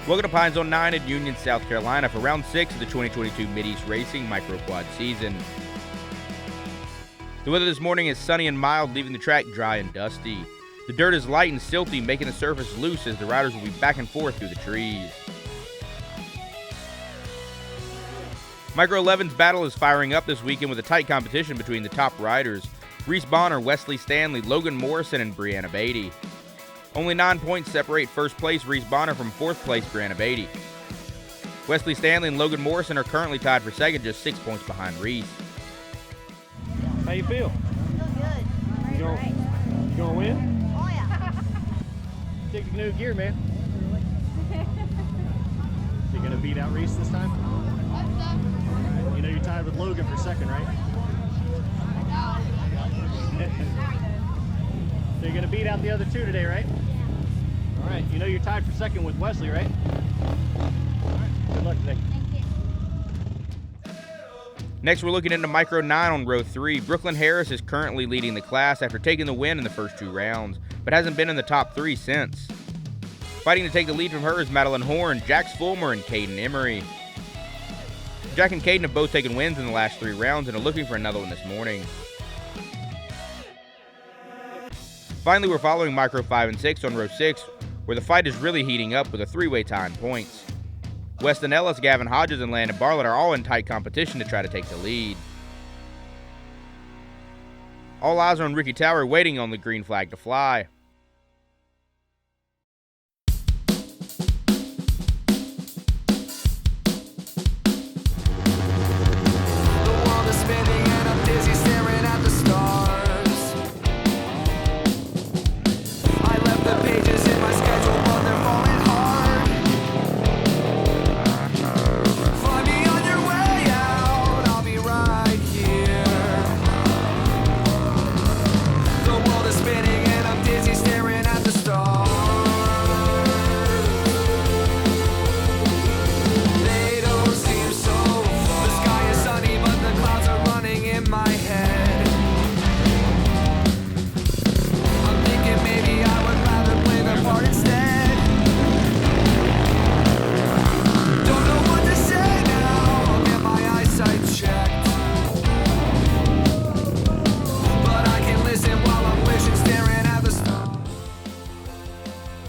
Welcome to Pine Zone 9 in Union, South Carolina for round 6 of the 2022 MidEast Racing Microquad season. The weather this morning is sunny and mild, leaving the track dry and dusty. The dirt is light and silty, making the surface loose as the riders will be back and forth through the trees. Micro 11's battle is firing up this weekend with a tight competition between the top riders, Reece Bonner, Wesley Stanley, Logan Morrison, and Brianna Beatty. Only 9 points separate first place Reece Bonner from fourth place Brianna Beatty. Wesley Stanley and Logan Morrison are currently tied for second, just 6 points behind Reece. How you feel? I feel good. You gonna win? Oh yeah. Take the new gear, man. You gonna beat out Reece this time? Right. You know you're tied with Logan for second, right? So you're gonna beat out the other two today, right? All right. You know you're tied for second with Wesley, right? All right. Good luck today. Thank you. Next, we're looking into Micro 9 on row 3. Brooklynn Harrison is currently leading the class after taking the win in the first 2 rounds, but hasn't been in the top 3 since. Fighting to take the lead from her is Matilynn Horne, Fulmer, and Caden Emery. Jack and Caden have both taken wins in the last 3 rounds and are looking for another one this morning. Finally, we're following Micro 5 and 6 on row 6, where the fight is really heating up with a 3-way tie in points. Weston Ellis, Gavin Hodges, and Landon Barlet are all in tight competition to try to take the lead. All eyes are on Ricky Tower waiting on the green flag to fly.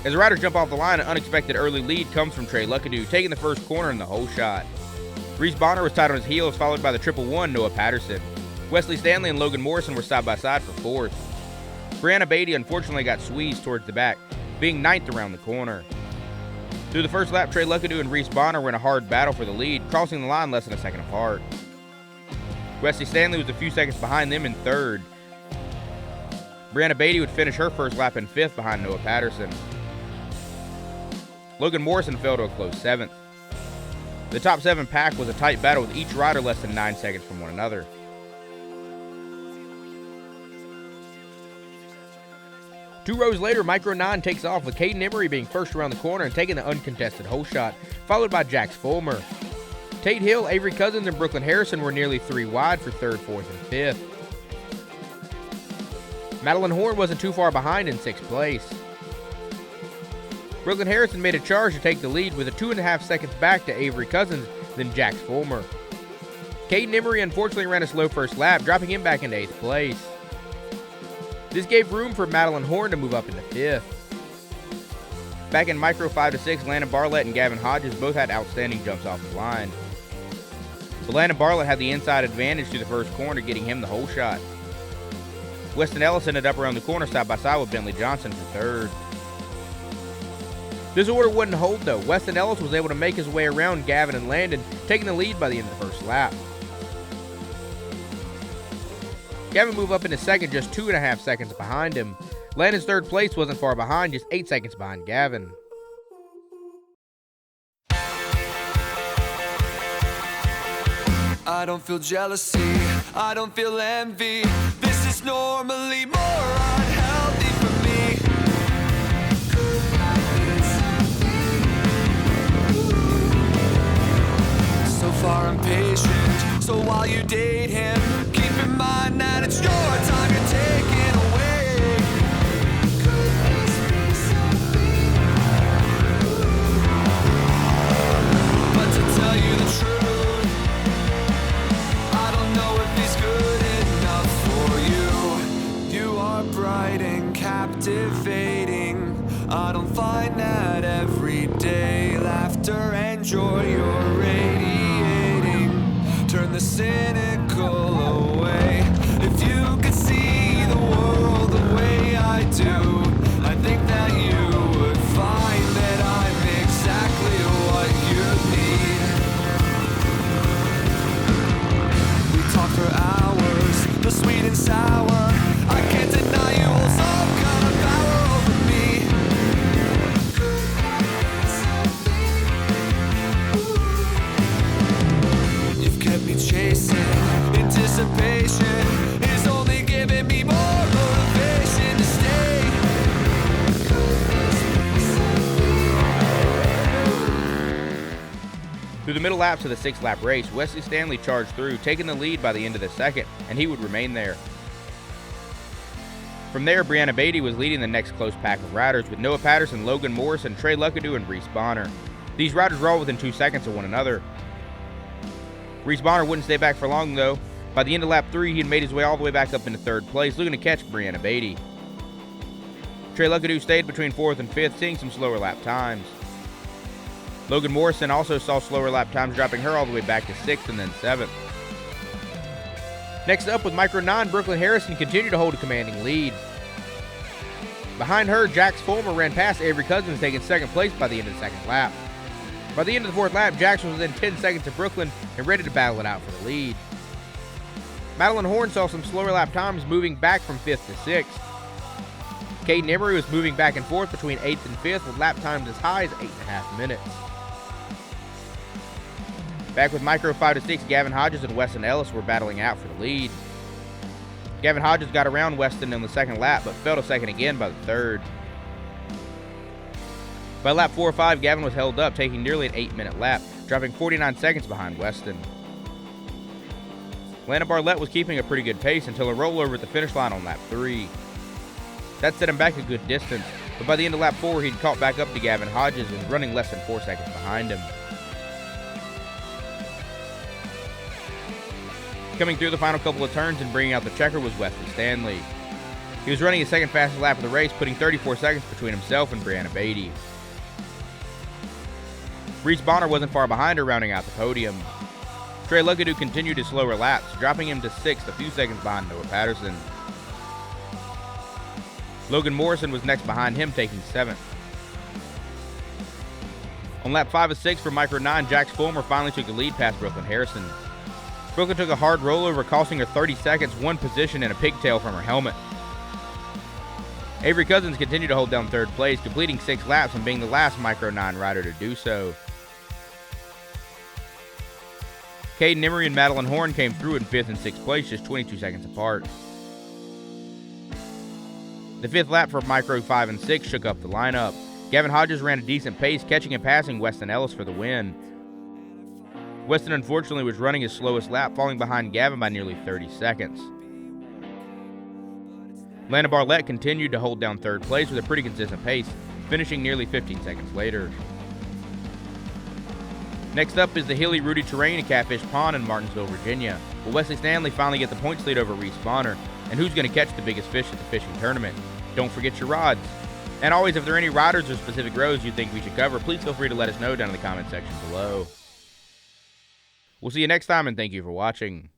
As the riders jump off the line, an unexpected early lead comes from Trey Luckadoo, taking the first corner in the whole shot. Reece Bonner was tied on his heels, followed by the 111 Noah Patterson. Wesley Stanley and Logan Morrison were side by side for fourth. Brianna Beatty unfortunately got squeezed towards the back, being ninth around the corner. Through the first lap, Trey Luckadoo and Reece Bonner were in a hard battle for the lead, crossing the line less than a second apart. Wesley Stanley was a few seconds behind them in third. Brianna Beatty would finish her first lap in fifth behind Noah Patterson. Logan Morrison fell to a close 7th. The top 7 pack was a tight battle with each rider less than 9 seconds from one another. Two rows later, Micro 9 takes off with Caden Emery being first around the corner and taking the uncontested hole shot, followed by Jax Fulmer. Tate Hill, Avery Cousins, and Brooklynn Harrison were nearly 3 wide for 3rd, 4th, and 5th. Matilynn Horne wasn't too far behind in 6th place. Brooklynn Harrison made a charge to take the lead with a 2.5 seconds back to Avery Cousins, then Jax Fulmer. Caden Emery unfortunately ran a slow first lap, dropping him back into 8th place. This gave room for Matilynn Horne to move up into 5th. Back in Micro 5 to 6, Landon Barlet and Gavin Hodges both had outstanding jumps off the line. But Landon Barlet had the inside advantage through the first corner, getting him the hole shot. Weston Ellis ended up around the corner side by side with Bentley Johnson for 3rd. This order wouldn't hold though. Weston Ellis was able to make his way around Gavin and Landon, taking the lead by the end of the first lap. Gavin moved up into 2nd, just 2.5 seconds behind him. Landon's 3rd place wasn't far behind, just 8 seconds behind Gavin. I don't feel jealousy, I don't feel envy. This is normally more unhealthy for me. So far I'm patient, so while you date him, keep in mind that it's your time you're taking away. Could this be something? joy you're radiating. Turn the cynical away. If you could see the world the way I do, I think that you would find that I'm exactly what you need. We talk for hours, the sweet and sour. I can't deny you hold some kind of power over me. You've kept me chasing, anticipation is only giving me more motivation to stay. Through the middle laps of the 6-lap race, Wesley Stanley charged through, taking the lead by the end of the second, and he would remain there. From there, Brianna Beatty was leading the next close pack of riders with Noah Patterson, Logan Morrison, Trey Luckadoo, and Reece Bonner. These riders were all within 2 seconds of one another. Reece Bonner wouldn't stay back for long though. By the end of lap 3, he had made his way all the way back up into 3rd place, looking to catch Brianna Beatty. Trey Luckadoo stayed between 4th and 5th, seeing some slower lap times. Logan Morrison also saw slower lap times, dropping her all the way back to 6th and then 7th. Next up, with Micro 9, Brooklynn Harrison continued to hold a commanding lead. Behind her, Jax Fulmer ran past Avery Cousins, taking 2nd place by the end of the 2nd lap. By the end of the 4th lap, Jax was within 10 seconds of Brooklyn and ready to battle it out for the lead. Matilynn Horne saw some slower lap times, moving back from 5th to 6th. Caden Emery was moving back and forth between 8th and 5th with lap times as high as 8.5 minutes. Back with Micro 5 to 6, Gavin Hodges and Weston Ellis were battling out for the lead. Gavin Hodges got around Weston in the 2nd lap, but fell to 2nd again by the 3rd. By lap 4 or 5, Gavin was held up, taking nearly an 8-minute lap, dropping 49 seconds behind Weston. Landon Barlet was keeping a pretty good pace until a rollover at the finish line on lap 3. That set him back a good distance, but by the end of lap 4, he'd caught back up to Gavin Hodges and was running less than 4 seconds behind him. Coming through the final couple of turns and bringing out the checker was Wesley Stanley. He was running his 2nd fastest lap of the race, putting 34 seconds between himself and Brianna Beatty. Reece Bonner wasn't far behind her, rounding out the podium. Trey Luckadoo continued his slower laps, dropping him to 6th, a few seconds behind Noah Patterson. Logan Morrison was next behind him, taking 7th. On lap 5 of 6 for Micro 9, Jax Fulmer finally took the lead past Brooklynn Harrison. Brooklyn took a hard rollover, costing her 30 seconds, 1 position, and a pigtail from her helmet. Avery Cousins continued to hold down 3rd place, completing 6 laps and being the last Micro 9 rider to do so. Caden Emery and Matilynn Horne came through in 5th and 6th place, just 22 seconds apart. The 5th lap for Micro 5 and 6 shook up the lineup. Gavin Hodges ran a decent pace, catching and passing Weston Ellis for the win. Weston unfortunately was running his slowest lap, falling behind Gavin by nearly 30 seconds. Landon Barlet continued to hold down 3rd place with a pretty consistent pace, finishing nearly 15 seconds later. Next up is the hilly, rooty terrain of Catfish Pond in Martinsville, Virginia. Will Wesley Stanley finally get the points lead over Reece Bonner? And who's going to catch the biggest fish at the fishing tournament? Don't forget your rods. And always, if there are any riders or specific rows you think we should cover, please feel free to let us know down in the comment section below. We'll see you next time, and thank you for watching.